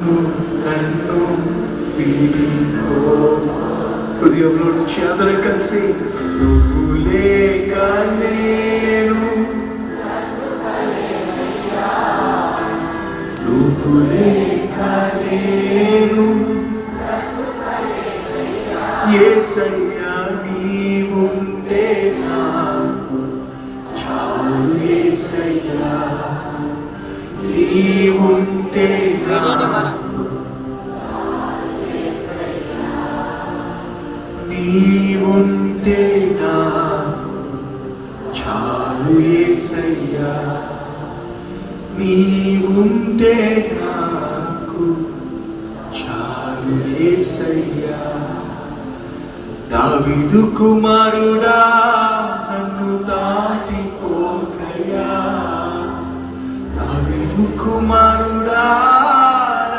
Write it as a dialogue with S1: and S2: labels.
S1: నన్ను వీడిపో. హృదయంలో నుంచి అందరం కలిసి నువ్వు లేక నేను, నువ్వు లేక నేను, యేసయ్యా నీవుంటే నాకు చాలు, యేసయ్యా నీవుంటే నాకు, నీవుంటే నాకు చాలు, యేసయ్యా నీవుంటే నాకు చాలు, యేసయ్యా. దావీదు కుమారుడా నన్ను దాటిపోకయ్యా, దావీదు కుమారుడా